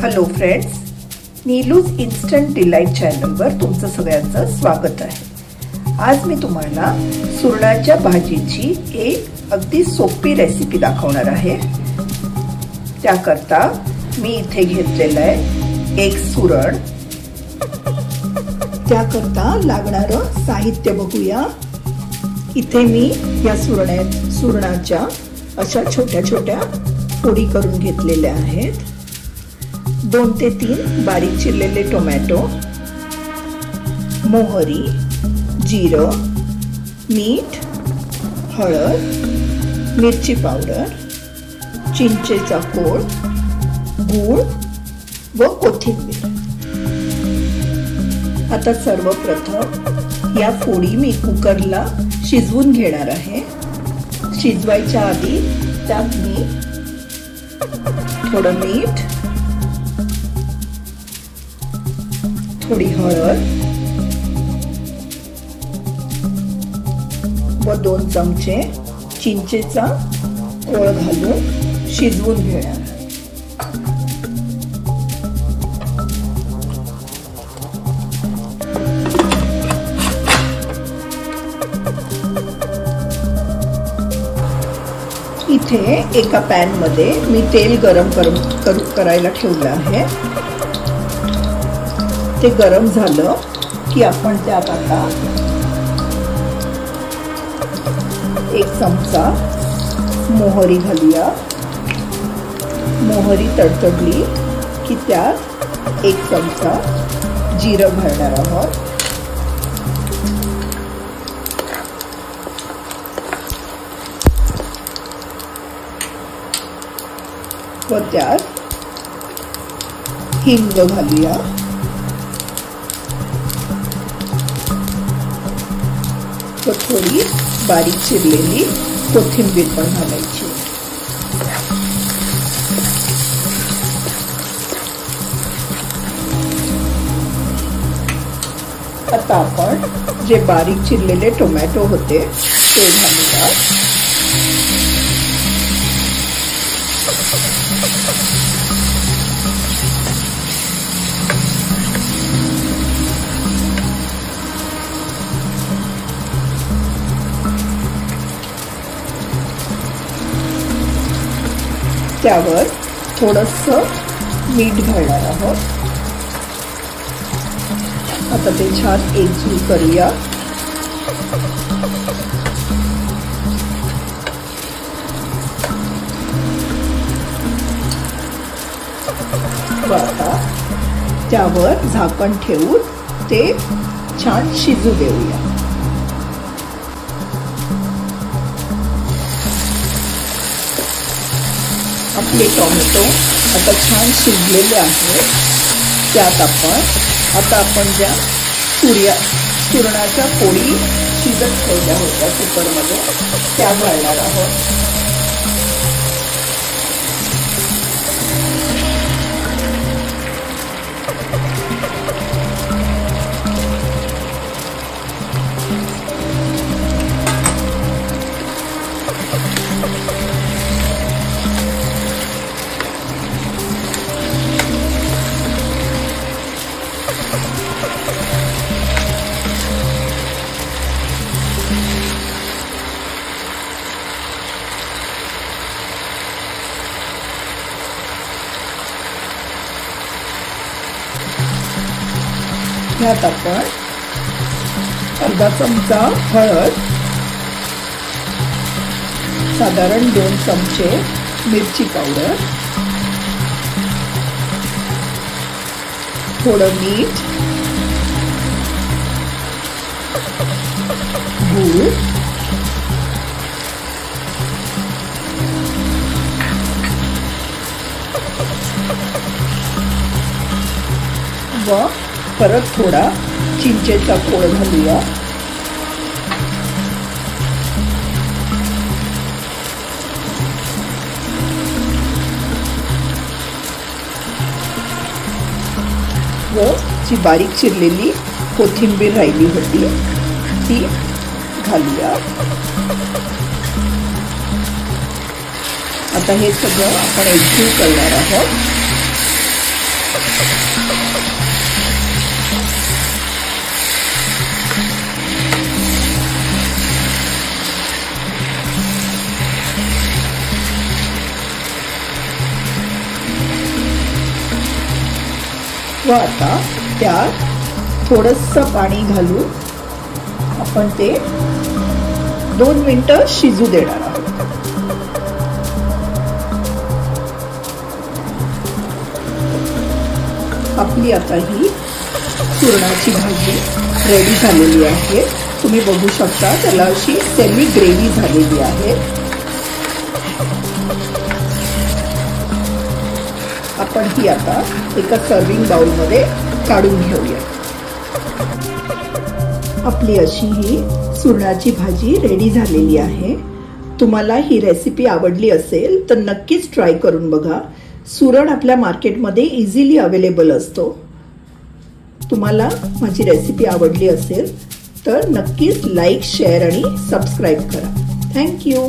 Hello friends, नीलूज instant delight चॅनलवर तुमचं सगळ्यांचं स्वागत आहे। आज मी तुम्हाला सुरणाच्या भाजीची एक अगदी सोपी रेसिपी दाखवणार आहे। त्याकरता मी इथे घेतलेलं आहे एक सुरण। त्याकरता लागणारं साहित्य बघूया। इथे मी या सुरणाच्या अशा छोट्या छोट्या फोडी करून घेतलेल्या आहेत। 2 ते 3 बारीक चिरलेले टोमॅटो, मोहरी, जिरं, मीठ, हळद, मिरची पावडर, चिंचेचा कोळ, गूळ व कोथिंबीर। आता सर्वप्रथम या फोडी मी कुकरला शिजवून घेणार आहे। शिजवायच्या आधी त्यात मी थोडं मीठ, थोडी हळद व 2 चमचे चिंचेचा कोळ घालून शिजवून घेणार। इथे एका पॅन मध्ये मी तेल गरम करायला ठेवलं आहे। ते गरम झालं की आपण त्यात आता 1 चमचा मोहरी घालूया। मोहरी तडतडली की त्यात 1 चमचा जिरं घालणार आहोत। व त्यात हिंग घालूया। व थोडी बारीक चिरलेली कोथिंबीर पण घालायची। आता आपण जे बारीक चिरलेले टोमॅटो होते ते घालूया। त्यावर थोडंसं मीठ घालणार आहोत। आता ते छान एकजीव करूया। आता त्यावर झाकण ठेवून ते छान शिजू देऊया। आपले टोमॅटो आता छान शिजलेले आहेत। त्यात आपण ज्या सुरणाच्या फोडी शिजत ठेवल्या होत्या कुकरमध्ये त्या घालणार आहोत। यात आपण अर्धा चमचा हळद, साधारण 2 चमचे मिरची पावडर, थोडं मीठ, गूळ व परत थोडा चिंचेचा कोळ घालूया। व जी बारीक चिरलेली कोथिंबीर राहिली होती ती घालूया। आता हे सगळं आपण एकजीव करणार आहोत। व आता त्यात थोडंसं पाणी घालून आपण ते 2 मिनिटं शिजू देणार आहोत. आपली आता ही सुरणाची भाजी रेडी झालेली आहे. तुम्ही बघू शकता त्याला अशी सेमी ग्रेव्ही झालेली आहे. आपण ही आता एका सर्विंग बाउल मध्ये काढून घेऊया. आपली अशी ही सुरणाची भाजी रेडी झालेली आहे. तुम्हाला ही रेसिपी आवडली असेल तर नक्कीच ट्राय करून बघा. सुरण आपल्या मार्केटमध्ये इझिली अवेलेबल असतो. तुम्हाला माझी रेसिपी आवडली असेल तर नक्कीच लाईक, शेअर आणि सबस्क्राईब करा. थँक्यू.